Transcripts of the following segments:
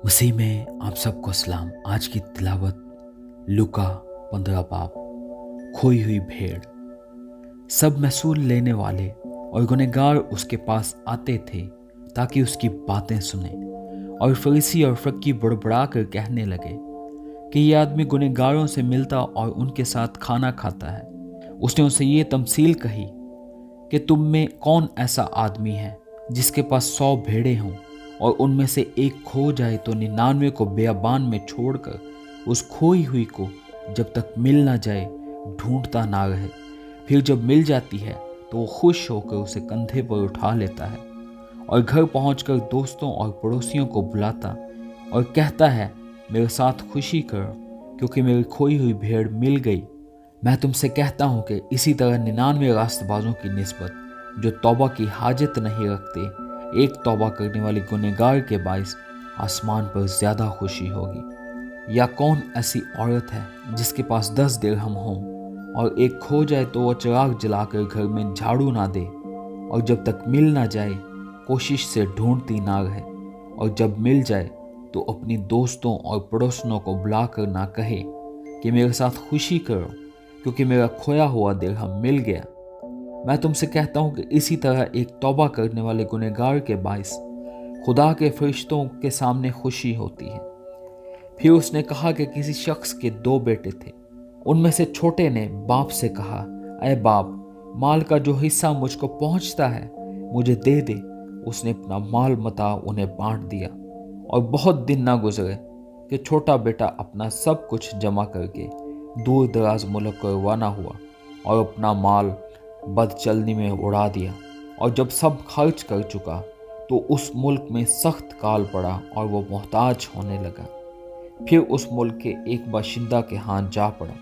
मसीह में आप सबको सलाम। आज की तिलावत लूका 15 बाब। खोई हुई भेड़। सब महसूल लेने वाले और गुनहगार उसके पास आते थे ताकि उसकी बातें सुने। और फरीसी और फक्की बड़बड़ा कर कहने लगे कि ये आदमी गुनहगारों से मिलता और उनके साथ खाना खाता है। उसने उनसे ये तमसील कही कि तुम में कौन ऐसा आदमी है जिसके पास 100 भेड़ें हों और उनमें से एक खो जाए तो 99 को बेअबान में छोड़कर उस खोई हुई को जब तक मिल ना जाए ढूंढता ना रहे। फिर जब मिल जाती है तो वो खुश होकर उसे कंधे पर उठा लेता है और घर पहुंचकर दोस्तों और पड़ोसियों को बुलाता और कहता है, मेरे साथ खुशी करो क्योंकि मेरी खोई हुई भेड़ मिल गई। मैं तुमसे कहता हूं कि इसी तरह 99 रास्तबाजों की निस्बत जो तौबा की हाजत नहीं रखते, एक तौबा करने वाले गुनहगार के बाइस आसमान पर ज्यादा खुशी होगी। या कौन ऐसी औरत है जिसके पास 10 दिरहम हों और एक खो जाए तो वह चिराग जलाकर घर में झाड़ू ना दे और जब तक मिल ना जाए कोशिश से ढूंढती ना रहे, और जब मिल जाए तो अपनी दोस्तों और पड़ोसनों को बुलाकर ना कहे कि मेरे साथ खुशी करो क्योंकि मेरा खोया हुआ दिरहम मिल गया। मैं तुमसे कहता हूं कि इसी तरह एक तौबा करने वाले गुनहगार के बाइस खुदा के फरिश्तों के सामने खुशी होती है। फिर उसने कहा कि किसी शख्स के 2 बेटे थे। उनमें से छोटे ने बाप से कहा, अरे बाप, माल का जो हिस्सा मुझको पहुंचता है मुझे दे दे। उसने अपना माल मता उन्हें बांट दिया। और बहुत दिन ना गुजरे कि छोटा बेटा अपना सब कुछ जमा करके दूर दराज मुल्क को रवाना हुआ और अपना माल बदचलनी में उड़ा दिया। और जब सब खर्च कर चुका तो उस मुल्क में सख्त काल पड़ा और वो मोहताज होने लगा। फिर उस मुल्क के एक बाशिंदा के हाथ जा पड़ा।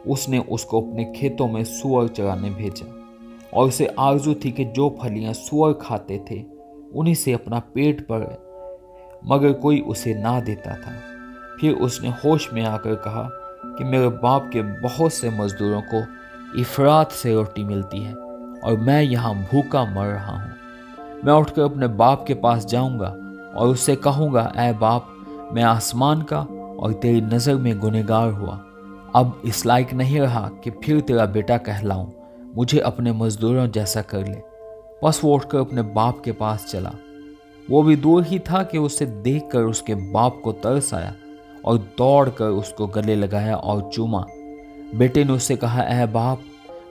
उसने उसको अपने खेतों में सूअर चराने भेजा और उसे आरजू थी कि जो फलियां सूअर खाते थे उन्हीं से अपना पेट भरे, मगर कोई उसे ना देता था। फिर उसने होश में आकर कहा कि मेरे बाप के बहुत से मजदूरों को इफरात से रोटी मिलती है और मैं यहाँ भूखा मर रहा हूँ। मैं उठकर अपने बाप के पास जाऊँगा और उससे कहूँगा, ऐ बाप, मैं आसमान का और तेरी नज़र में गुनहगार हुआ। अब इस लायक नहीं रहा कि फिर तेरा बेटा कहलाऊं। मुझे अपने मजदूरों जैसा कर ले। बस वो उठकर अपने बाप के पास चला। वो भी दूर ही था कि उसे देखकर उसके बाप को तरस आया और दौड़कर उसको गले लगाया और चूमा। बेटे ने उससे कहा, ऐ बाप,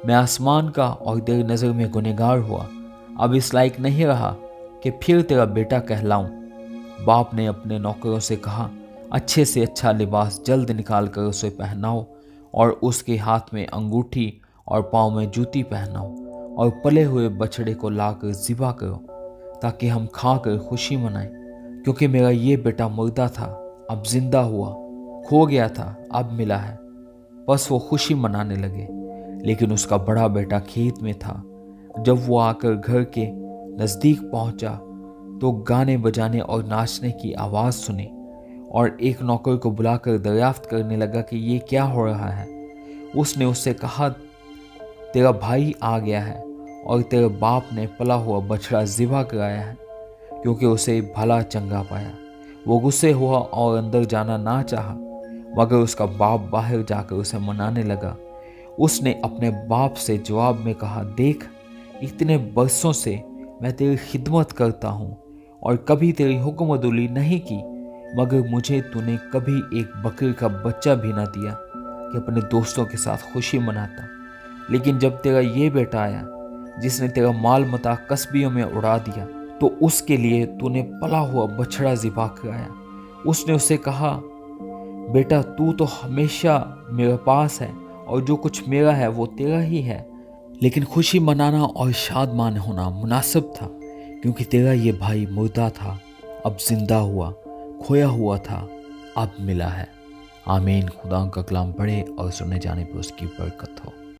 मैं आसमान का और तेरी नज़र में गुनहगार हुआ। अब इस लायक नहीं रहा कि फिर तेरा बेटा कहलाऊं। बाप ने अपने नौकरों से कहा, अच्छे से अच्छा लिबास जल्द निकाल कर उसे पहनाओ और उसके हाथ में अंगूठी और पाँव में जूती पहनाओ और पले हुए बछड़े को लाकर ज़िबा करो ताकि हम खाकर खुशी मनाएं। क्योंकि मेरा ये बेटा मुर्दा था, अब जिंदा हुआ, खो गया था, अब मिला है। बस वो खुशी मनाने लगे। लेकिन उसका बड़ा बेटा खेत में था। जब वो आकर घर के नज़दीक पहुंचा तो गाने बजाने और नाचने की आवाज़ सुनी और एक नौकर को बुलाकर दरियाफ्त करने लगा कि ये क्या हो रहा है। उसने उससे कहा, तेरा भाई आ गया है और तेरे बाप ने पला हुआ बछड़ा ज़िबा कराया है क्योंकि उसे भला चंगा पाया। वो गुस्से हुआ और अंदर जाना ना चाहा, मगर उसका बाप बाहर जाकर उसे मनाने लगा। उसने अपने बाप से जवाब में कहा, देख, इतने बरसों से मैं तेरी खिदमत करता हूँ और कभी तेरी हुक्मदुली नहीं की, मगर मुझे तूने कभी एक बकरी का बच्चा भी ना दिया कि अपने दोस्तों के साथ खुशी मनाता। लेकिन जब तेरा ये बेटा आया जिसने तेरा माल मता कस्बियों में उड़ा दिया, तो उसके लिए तूने पला हुआ बछड़ा ज़िबा कराया। उसने उससे कहा, बेटा, तू तो हमेशा मेरे पास है और जो कुछ मेरा है वो तेरा ही है। लेकिन खुशी मनाना और शादमान होना मुनासिब था क्योंकि तेरा ये भाई मुर्दा था, अब जिंदा हुआ, खोया हुआ था, अब मिला है। आमीन। खुदा का कलाम पढ़े और सुनने जाने पर उसकी बरकत हो।